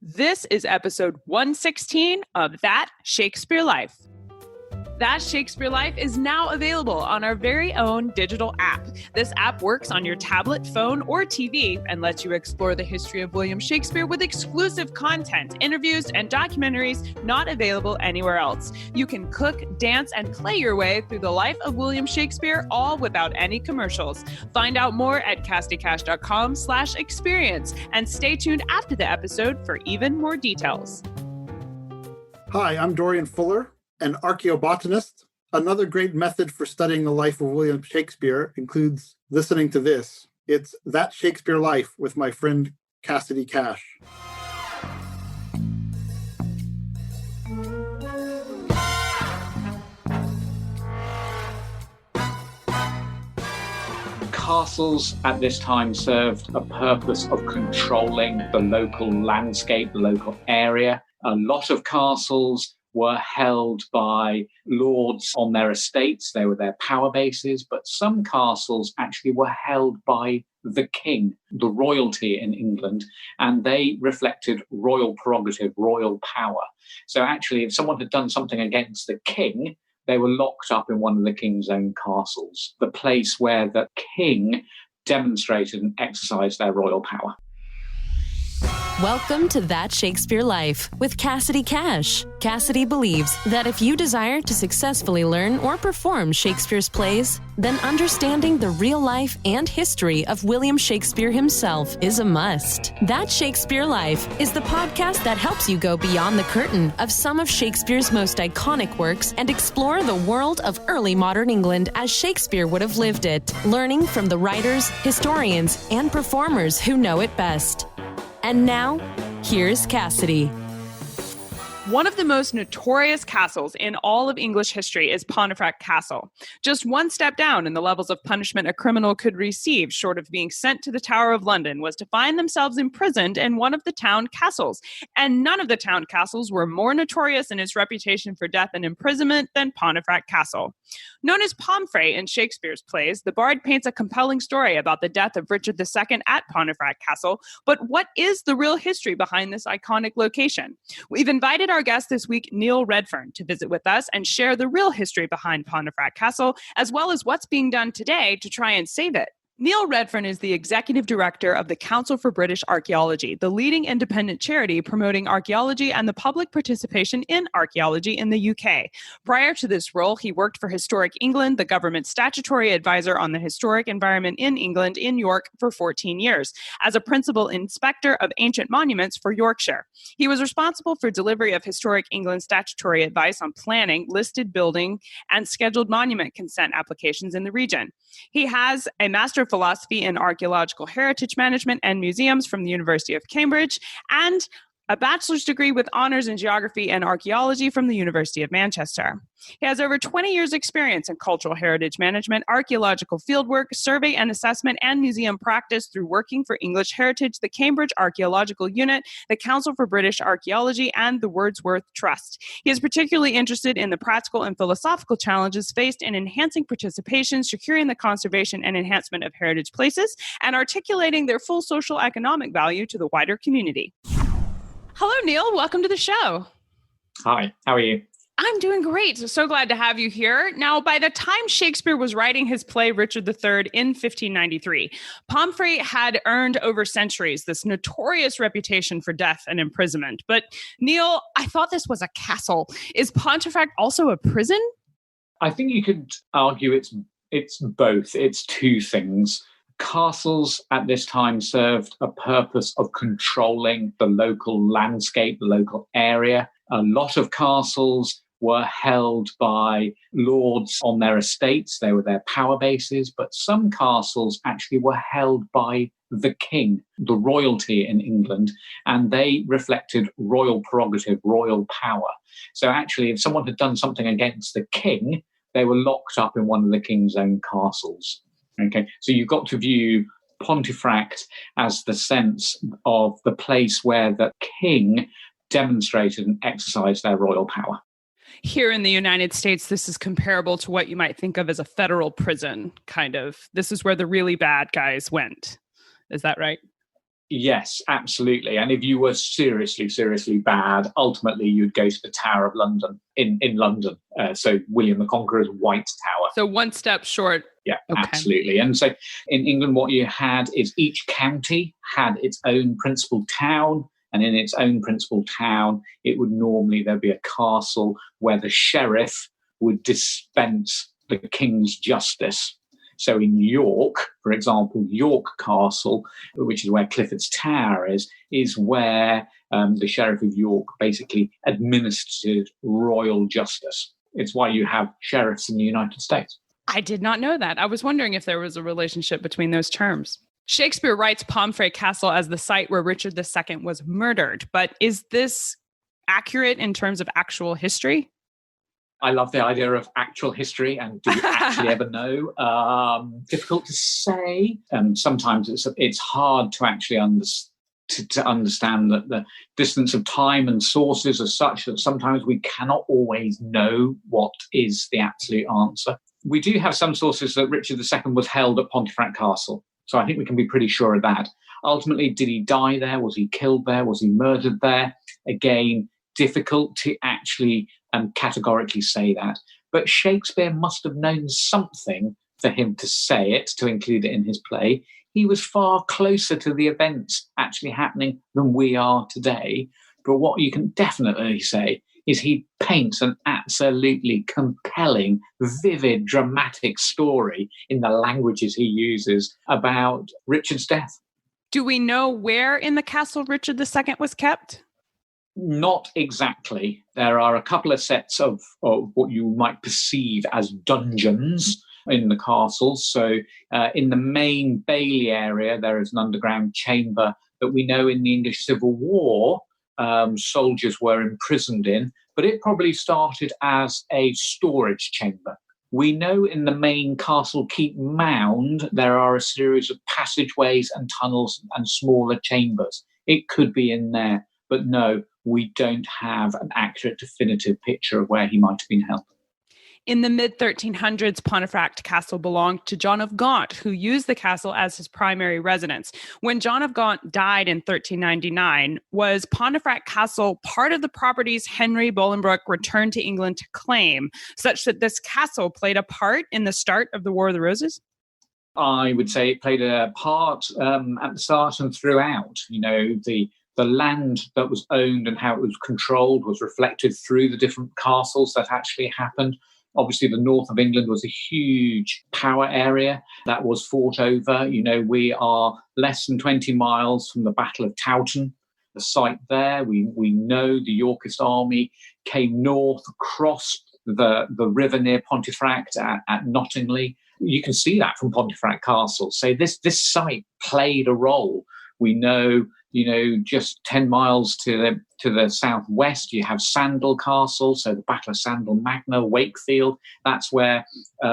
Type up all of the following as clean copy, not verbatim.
This is episode 116 of That Shakespeare Life. That Shakespeare Life is now available on our very own digital app. This app works on your tablet, phone, or TV and lets you explore the history of William Shakespeare with exclusive content, interviews, and documentaries not available anywhere else. You can cook, dance, and play your way through the life of William Shakespeare, all without any commercials. Find out more at castycash.com/experience and stay tuned after the episode for even more details. Hi, I'm Dorian Fuller, an archaeobotanist. Another great method for studying the life of William Shakespeare includes listening to this. It's That Shakespeare Life with my friend Cassidy Cash. Castles at this time served a purpose of controlling the local landscape, the local area. A lot of castles were held by lords on their estates. They were their power bases, but some castles actually were held by the king, the royalty in England, and they reflected royal prerogative, royal power. So actually, if someone had done something against the king, they were locked up in one of the king's own castles, the place where the king demonstrated and exercised their royal power. Welcome to That Shakespeare Life with Cassidy Cash. Cassidy believes that if you desire to successfully learn or perform Shakespeare's plays, then understanding the real life and history of William Shakespeare himself is a must. That Shakespeare Life is the podcast that helps you go beyond the curtain of some of Shakespeare's most iconic works and explore the world of early modern England as Shakespeare would have lived it, learning from the writers, historians, and performers who know it best. And now, here's Cassidy. One of the most notorious castles in all of English history is Pontefract Castle. Just one step down in the levels of punishment a criminal could receive, short of being sent to the Tower of London, was to find themselves imprisoned in one of the town castles. And none of the town castles were more notorious in its reputation for death and imprisonment than Pontefract Castle. Known as Pomfret in Shakespeare's plays, the bard paints a compelling story about the death of Richard II at Pontefract Castle. But what is the real history behind this iconic location? We've invited our guest this week, Neil Redfern, to visit with us and share the real history behind Pontefract Castle, as well as what's being done today to try and save it. Neil Redfern is the executive director of the Council for British Archaeology, the leading independent charity promoting archaeology and the public participation in archaeology in the UK. Prior to this role, he worked for Historic England, the government's statutory advisor on the historic environment in England in York for 14 years, as a principal inspector of ancient monuments for Yorkshire. He was responsible for delivery of Historic England statutory advice on planning, listed building, and scheduled monument consent applications in the region. He has a Master of Philosophy in Archaeological Heritage Management and Museums from the University of Cambridge and a bachelor's degree with honors in geography and archaeology from the University of Manchester. He has over 20 years' experience in cultural heritage management, archaeological fieldwork, survey and assessment, and museum practice through working for English Heritage, the Cambridge Archaeological Unit, the Council for British Archaeology, and the Wordsworth Trust. He is particularly interested in the practical and philosophical challenges faced in enhancing participation, securing the conservation and enhancement of heritage places, and articulating their full social economic value to the wider community. Hello, Neil. Welcome to the show. Hi, how are you? I'm doing great. So glad to have you here. Now, by the time Shakespeare was writing his play Richard III in 1593, Pomfret had earned over centuries this notorious reputation for death and imprisonment. But Neil, I thought this was a castle. Is Pontefract also a prison? I think you could argue it's both. It's two things. Castles at this time served a purpose of controlling the local landscape, the local area. A lot of castles were held by lords on their estates. They were their power bases, but some castles actually were held by the king, the royalty in England, and they reflected royal prerogative, royal power. So actually, if someone had done something against the king, they were locked up in one of the king's own castles. Okay, so you've got to view Pontefract as the sense of the place where the king demonstrated and exercised their royal power. Here in the United States, this is comparable to what you might think of as a federal prison, kind of. This is where the really bad guys went. Is that right? Yes, absolutely. And if you were seriously, seriously bad, ultimately you'd go to the Tower of London in London. So William the Conqueror's White Tower. So one step short. Yeah, Okay. absolutely. And so in England, what you had is each county had its own principal town. And in its own principal town, there'd be a castle where the sheriff would dispense the king's justice. So in York, for example, York Castle, which is where Clifford's Tower is where the Sheriff of York basically administered royal justice. It's why you have sheriffs in the United States. I did not know that. I was wondering if there was a relationship between those terms. Shakespeare writes Pontefract Castle as the site where Richard II was murdered. But is this accurate in terms of actual history? I love the idea of actual history, and do we actually ever know? Difficult to say. Sometimes it's hard to actually understand that the distance of time and sources are such that sometimes we cannot always know what is the absolute answer. We do have some sources that Richard II was held at Pontefract Castle, so I think we can be pretty sure of that. Ultimately, did he die there? Was he killed there? Was he murdered there? Again, difficult to actually categorically say that. But Shakespeare must have known something for him to say it, to include it in his play. He was far closer to the events actually happening than we are today. But what you can definitely say is he paints an absolutely compelling, vivid, dramatic story in the languages he uses about Richard's death. Do we know where in the castle Richard II was kept? Not exactly. There are a couple of sets of what you might perceive as dungeons in the castle. So in the main Bailey area, there is an underground chamber that we know in the English Civil War soldiers were imprisoned in, but it probably started as a storage chamber. We know in the main castle keep mound, there are a series of passageways and tunnels and smaller chambers. It could be in there, but no, we don't have an accurate, definitive picture of where he might have been held. In the mid-1300s, Pontefract Castle belonged to John of Gaunt, who used the castle as his primary residence. When John of Gaunt died in 1399, was Pontefract Castle part of the properties Henry Bolingbroke returned to England to claim, such that this castle played a part in the start of the War of the Roses? I would say it played a part at the start and throughout. You know, the land that was owned and how it was controlled was reflected through the different castles that actually happened. Obviously, the north of England was a huge power area that was fought over. You know, we are less than 20 miles from the Battle of Towton, the site there. We know the Yorkist army came north, crossed the river near Pontefract at Nottingley. You can see that from Pontefract Castle. So this site played a role. We know, you know, just 10 miles to the southwest, you have Sandal Castle, so the Battle of Sandal Magna, Wakefield. That's where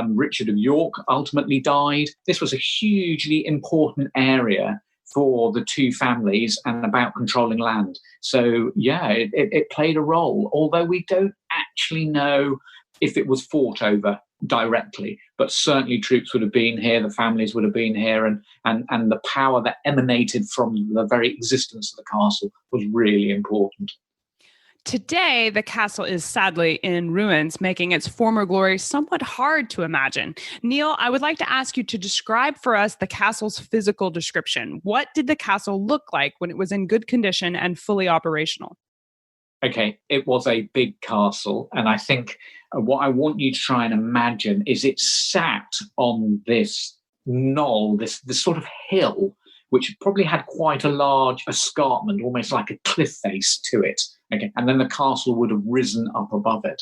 Richard of York ultimately died. This was a hugely important area for the two families and about controlling land. So, yeah, it played a role, although we don't actually know if it was fought over directly, but certainly troops would have been here, the families would have been here, and the power that emanated from the very existence of the castle was really important. Today, the castle is sadly in ruins, making its former glory somewhat hard to imagine. Neil, I would like to ask you to describe for us the castle's physical description. What did the castle look like when it was in good condition and fully operational? Okay, it was a big castle, and I think what I want you to try and imagine is it sat on this knoll, this sort of hill, which probably had quite a large escarpment, almost like a cliff face to it. Okay, and then the castle would have risen up above it.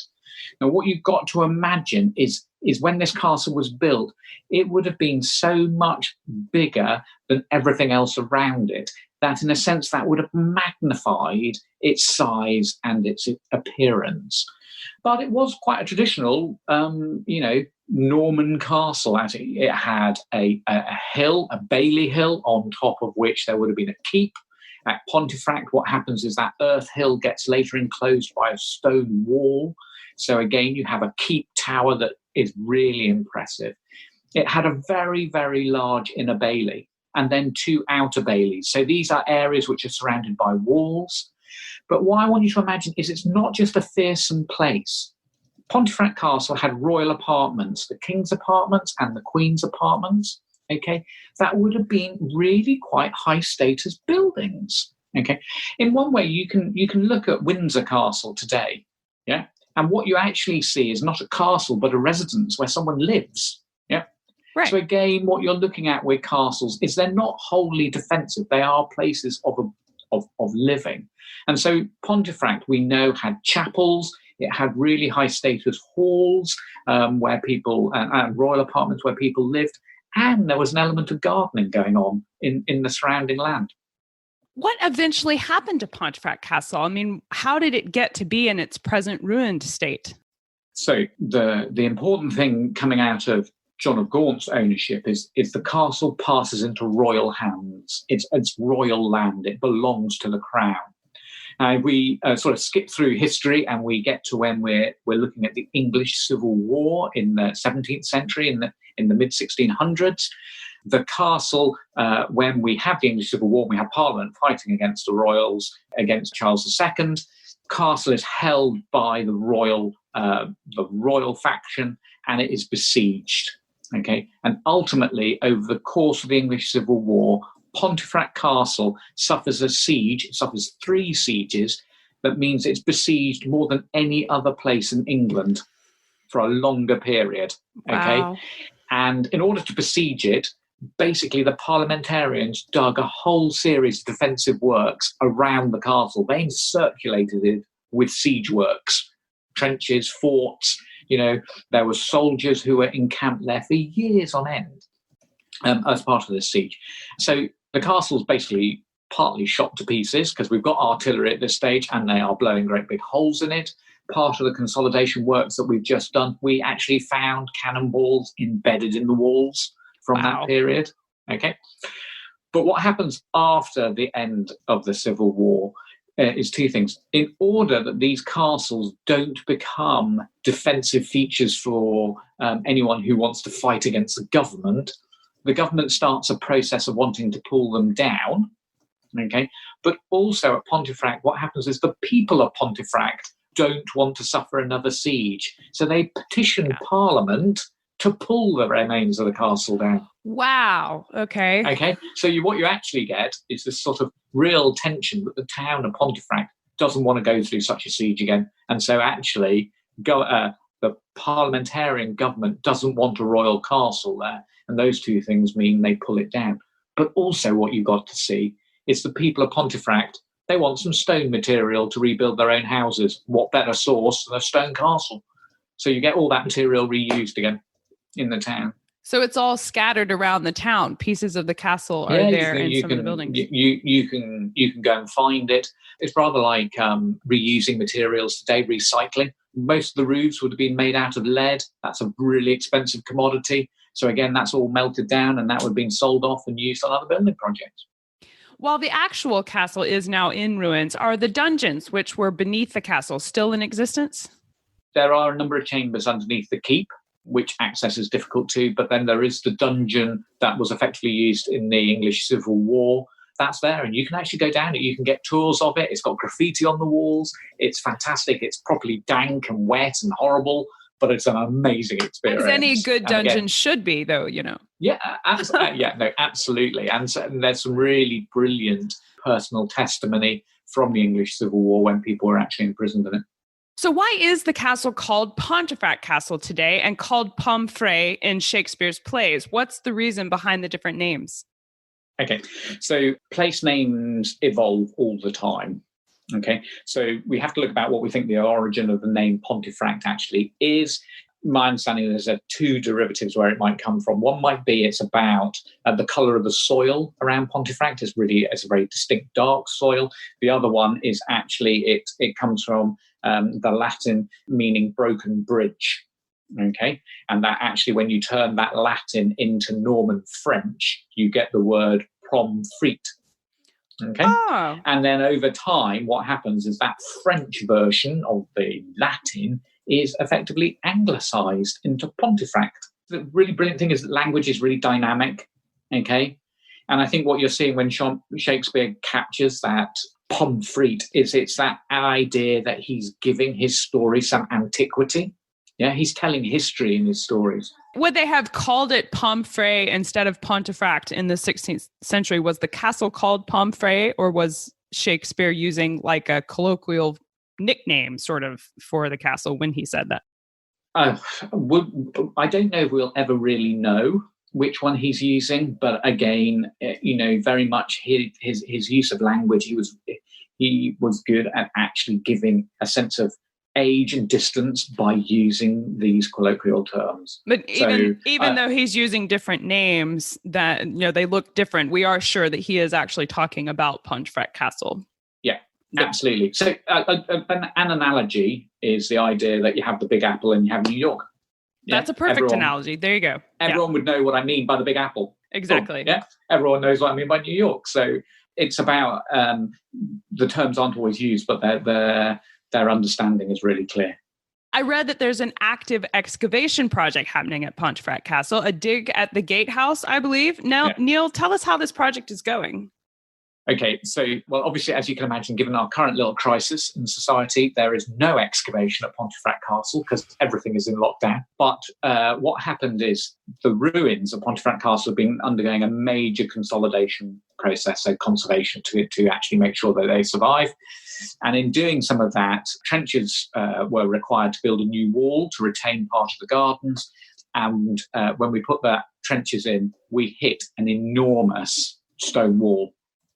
Now, what you've got to imagine is when this castle was built, it would have been so much bigger than everything else around it that, in a sense, that would have magnified its size and its appearance. But it was quite a traditional, Norman castle. As it had a hill, a Bailey Hill, on top of which there would have been a keep. At Pontefract, what happens is that earth hill gets later enclosed by a stone wall. So again, you have a keep tower that is really impressive. It had a very, very large inner bailey. and then 2 outer baileys. So these are areas which are surrounded by walls. But what I want you to imagine is it's not just a fearsome place. Pontefract Castle had royal apartments, the king's apartments and the queen's apartments. Okay, that would have been really quite high status buildings. Okay, in one way you can look at Windsor Castle today, yeah, and what you actually see is not a castle but a residence where someone lives. Yeah, right. So again, what you're looking at with castles is they're not wholly defensive; they are places of living. And so Pontefract, we know, had chapels. It had really high status halls where people and royal apartments where people lived. And there was an element of gardening going on in the surrounding land. What eventually happened to Pontefract Castle? I mean, how did it get to be in its present ruined state? So the important thing coming out of John of Gaunt's ownership is the castle passes into royal hands. It's royal land. It belongs to the crown. We sort of skip through history and we get to when we're looking at the English Civil War in the 17th century, in the mid-1600s. The castle, when we have the English Civil War, we have Parliament fighting against the royals, against Charles II. Castle is held by the royal faction, and it is besieged. Okay, and ultimately, over the course of the English Civil War, Pontefract Castle suffers a siege. It suffers 3 sieges. That means it's besieged more than any other place in England for a longer period. Okay, Wow. And in order to besiege it, basically the parliamentarians dug a whole series of defensive works around the castle. They encirculated it with siege works, trenches, forts. There were soldiers who were encamped there for years on end as part of this siege. So the castle's basically partly shot to pieces because we've got artillery at this stage and they are blowing great big holes in it. Part of the consolidation works that we've just done, we actually found cannonballs embedded in the walls from that period. Okay. But what happens after the end of the Civil War is 2 things. In order that these castles don't become defensive features for anyone who wants to fight against the government starts a process of wanting to pull them down. Okay. But also at Pontefract, what happens is the people of Pontefract don't want to suffer another siege. So they petition Parliament to pull the remains of the castle down. Wow. Okay. Okay. So what you actually get is this sort of real tension that the town of Pontefract doesn't want to go through such a siege again. And so actually the parliamentarian government doesn't want a royal castle there. And those 2 things mean they pull it down. But also what you've got to see is the people of Pontefract, they want some stone material to rebuild their own houses. What better source than a stone castle? So you get all that material reused again in the town. So it's all scattered around the town. Pieces of the castle are there in some of the buildings. You can go and find it. It's rather like reusing materials today, recycling. Most of the roofs would have been made out of lead. That's a really expensive commodity. So again, that's all melted down and that would have been sold off and used on other building projects. While the actual castle is now in ruins, are the dungeons, which were beneath the castle, still in existence? There are a number of chambers underneath the keep, which access is difficult to, but then there is the dungeon that was effectively used in the English Civil War. That's there, and you can actually go down it. You can get tours of it. It's got graffiti on the walls. It's fantastic. It's properly dank and wet and horrible, but it's an amazing experience. As any good dungeon should be, though, Yeah, absolutely. And there's some really brilliant personal testimony from the English Civil War when people were actually imprisoned in it. So why is the castle called Pontefract Castle today and called Pomfret in Shakespeare's plays? What's the reason behind the different names? Okay, so place names evolve all the time. Okay, so we have to look about what we think the origin of the name Pontefract actually is. My understanding is there 2 derivatives where it might come from. One might be it's about the colour of the soil around Pontefract. It's a very distinct dark soil. The other one is actually it comes from the Latin meaning broken bridge. Okay, and that actually, when you turn that Latin into Norman French, you get the word Pomfret. Okay, and then over time, what happens is that French version of the Latin is effectively anglicised into Pontefract. The really brilliant thing is that language is really dynamic. Okay, And I think what you're seeing when Shakespeare captures that Pomfret is it's that idea that he's giving his story some antiquity. Yeah, he's telling history in his stories. Would they have called it Pomfret instead of Pontefract in the 16th century? Was the castle called Pomfret, or was Shakespeare using like a colloquial nickname sort of for the castle when he said that? I don't know if we'll ever really know which one he's using, but again, very much his use of language, he was good at actually giving a sense of age and distance by using these colloquial terms. But even though he's using different names that they look different, we are sure that he is actually talking about Pontefract Castle. Yeah, absolutely. So an analogy is the idea that you have the Big Apple and you have New York. Yeah? That's a perfect analogy. There you go. Everyone would know what I mean by the Big Apple. Exactly. Yeah, everyone knows what I mean by New York. So it's about the terms aren't always used, but their understanding is really clear. I read that there's an active excavation project happening at Pontefract Castle, a dig at the gatehouse, I believe. Now, Neil, tell us how this project is going. Okay, so, well, obviously, as you can imagine, given our current little crisis in society, there is no excavation at Pontefract Castle because everything is in lockdown. But what happened is the ruins of Pontefract Castle have been undergoing a major consolidation process, so conservation to actually make sure that they survive. And in doing some of that, trenches were required to build a new wall to retain part of the gardens. And when we put the trenches in, we hit an enormous stone wall.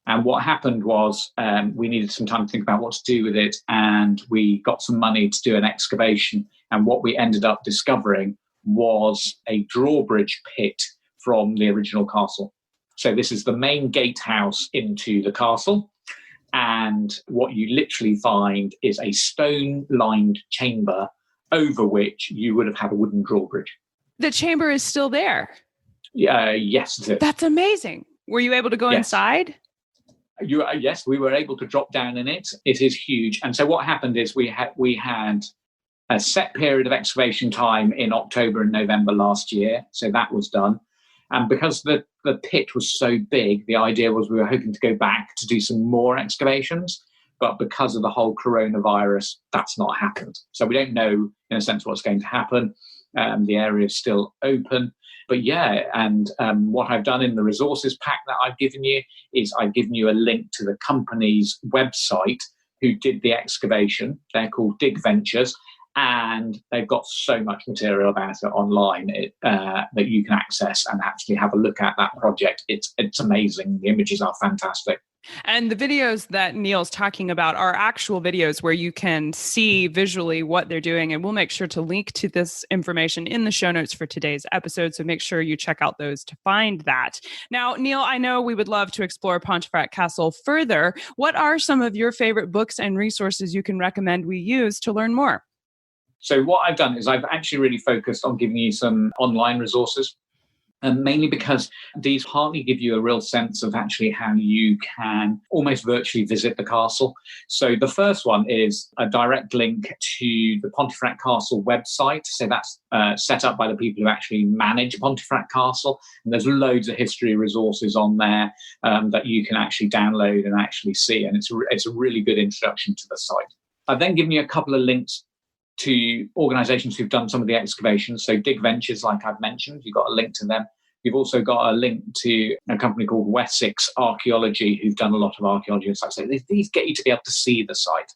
And what happened was we needed some time to think about what to do with it. And we got some money to do an excavation. And what we ended up discovering was a drawbridge pit from the original castle. So this is the main gatehouse into the castle. And what you literally find is a stone-lined chamber over which you would have had a wooden drawbridge. The chamber is still there? Yes. That's amazing. Were you able to go inside? Yes, we were able to drop down in it. It is huge. And so what happened is we had a set period of excavation time in October and November last year. So that was done. And because the pit was so big, the idea was we were hoping to go back to do some more excavations. But because of the whole coronavirus, that's not happened. So we don't know, in a sense, what's going to happen. The area is still open. But yeah, and what I've done in the resources pack that I've given you is I've given you a link to the company's website who did the excavation. They're called Dig Ventures. And they've got so much material about it online that you can access and actually have a look at that project. It's amazing. The images are fantastic. And the videos that Neil's talking about are actual videos where you can see visually what they're doing. And we'll make sure to link to this information in the show notes for today's episode. So make sure you check out those to find that. Now, Neil, I know we would love to explore Pontefract Castle further. What are some of your favorite books and resources you can recommend we use to learn more? So what I've done is I've actually really focused on giving you some online resources, mainly because these partly give you a real sense of actually how you can almost virtually visit the castle. So the first one is a direct link to the Pontefract Castle website. So that's set up by the people who actually manage Pontefract Castle. And there's loads of history resources on there that you can actually download and actually see. And it's a really good introduction to the site. I've then given you a couple of links to organisations who've done some of the excavations. So Dig Ventures, like I've mentioned, you've got a link to them. You've also got a link to a company called Wessex Archaeology, who've done a lot of archaeology and stuff. So these get you to be able to see the site.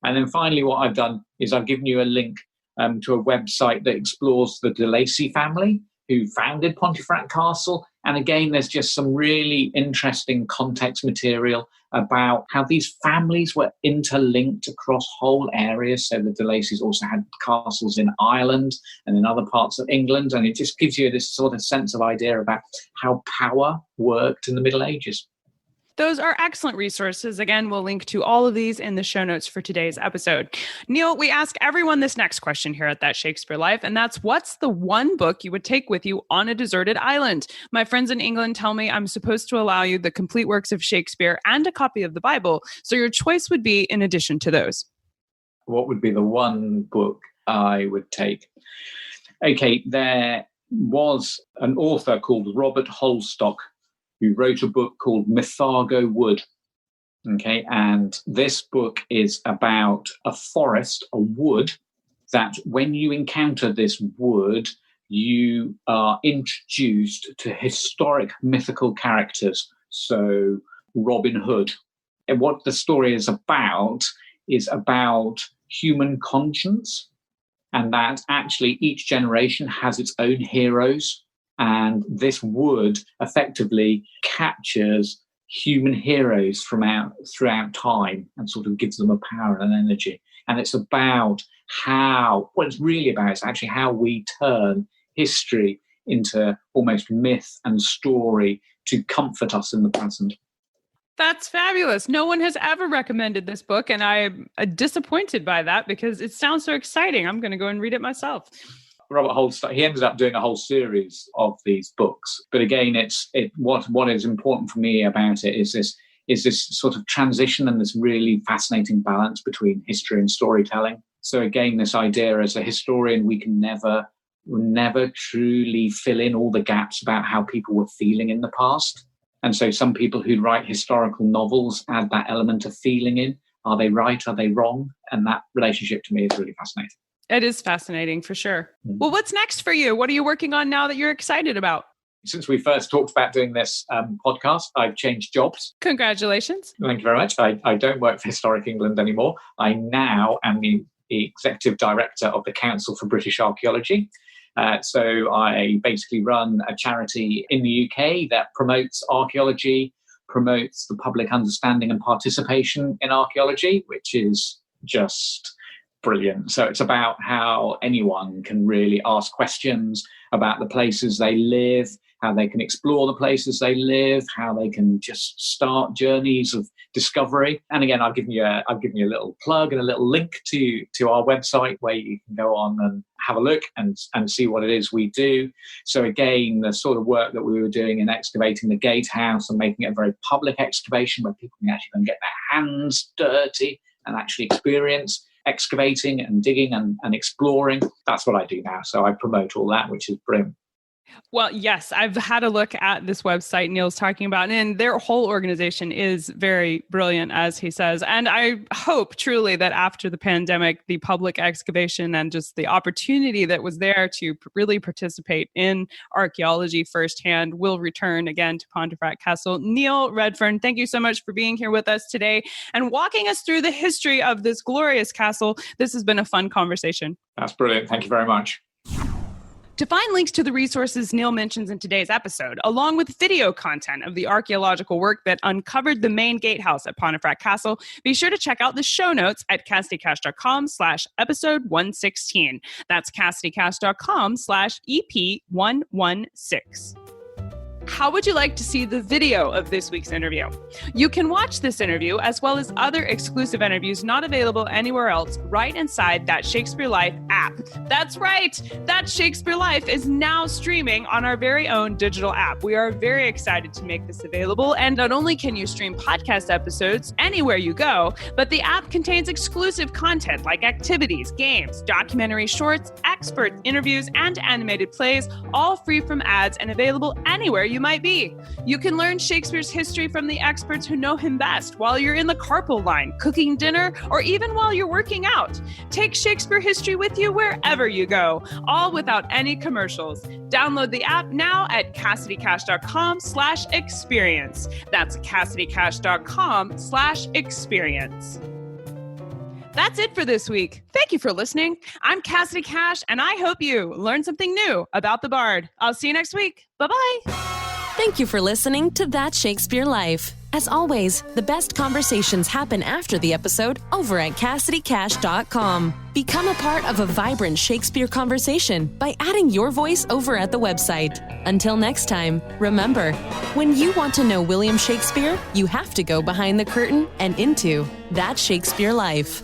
And then finally, what I've done is I've given you a link to a website that explores the de Lacy family who founded Pontefract Castle. And again, there's just some really interesting context material about how these families were interlinked across whole areas. So the de Lacys also had castles in Ireland and in other parts of England. And it just gives you this sort of sense of idea about how power worked in the Middle Ages. Those are excellent resources. Again, we'll link to all of these in the show notes for today's episode. Neil, we ask everyone this next question here at That Shakespeare Life, and that's, what's the one book you would take with you on a deserted island? My friends in England tell me I'm supposed to allow you the complete works of Shakespeare and a copy of the Bible, so your choice would be in addition to those. What would be the one book I would take? Okay, there was an author called Robert Holstock who wrote a book called Mythago Wood. Okay, and this book is about a forest, a wood, that when you encounter this wood, you are introduced to historic mythical characters. So Robin Hood. And what the story is about human conscience, and that actually each generation has its own heroes. And this wood effectively captures human heroes throughout time and sort of gives them a power and an energy. And it's about what it's really about is actually how we turn history into almost myth and story to comfort us in the present. That's fabulous. No one has ever recommended this book, and I'm disappointed by that because it sounds so exciting. I'm going to go and read it myself. Robert Holstein, he ended up doing a whole series of these books. But again, what is important for me about it is this sort of transition and this really fascinating balance between history and storytelling. So again, this idea as a historian, we can never truly fill in all the gaps about how people were feeling in the past. And so some people who write historical novels add that element of feeling in. Are they right? Are they wrong? And that relationship to me is really fascinating. It is fascinating for sure. Well, what's next for you? What are you working on now that you're excited about? Since we first talked about doing this podcast, I've changed jobs. Congratulations. Thank you very much. I don't work for Historic England anymore. I now am the executive director of the Council for British Archaeology. So I basically run a charity in the UK that promotes archaeology, promotes the public understanding and participation in archaeology, which is just brilliant. So it's about how anyone can really ask questions about the places they live, how they can explore the places they live, how they can just start journeys of discovery. And again, I've given you a little plug and a little link to our website where you can go on and have a look and see what it is we do. So again, the sort of work that we were doing in excavating the gatehouse and making it a very public excavation where people can actually get their hands dirty and actually experience excavating and digging and exploring. That's what I do now. So I promote all that, which is brilliant. Well, yes, I've had a look at this website Neil's talking about, and their whole organization is very brilliant, as he says. And I hope truly that after the pandemic, the public excavation and just the opportunity that was there to really participate in archaeology firsthand will return again to Pontefract Castle. Neil Redfern, thank you so much for being here with us today and walking us through the history of this glorious castle. This has been a fun conversation. That's brilliant. Thank you very much. To find links to the resources Neil mentions in today's episode, along with video content of the archaeological work that uncovered the main gatehouse at Pontefract Castle, be sure to check out the show notes at CassidyCash.com/episode 116. That's CassidyCash.com/EP116. How would you like to see the video of this week's interview? You can watch this interview as well as other exclusive interviews not available anywhere else right inside That Shakespeare Life app. That's right! That Shakespeare Life is now streaming on our very own digital app. We are very excited to make this available, and not only can you stream podcast episodes anywhere you go, but the app contains exclusive content like activities, games, documentary shorts, expert interviews, and animated plays, all free from ads and available anywhere you might be. You can learn Shakespeare's history from the experts who know him best while you're in the carpool line, cooking dinner, or even while you're working out. Take Shakespeare history with you wherever you go, all without any commercials. Download the app now at CassidyCash.com/experience. That's CassidyCash.com/experience. That's it for this week. Thank you for listening. I'm Cassidy Cash, and I hope you learned something new about the Bard. I'll see you next week. Bye-bye. Thank you for listening to That Shakespeare Life. As always, the best conversations happen after the episode over at CassidyCash.com. Become a part of a vibrant Shakespeare conversation by adding your voice over at the website. Until next time, remember, when you want to know William Shakespeare, you have to go behind the curtain and into That Shakespeare Life.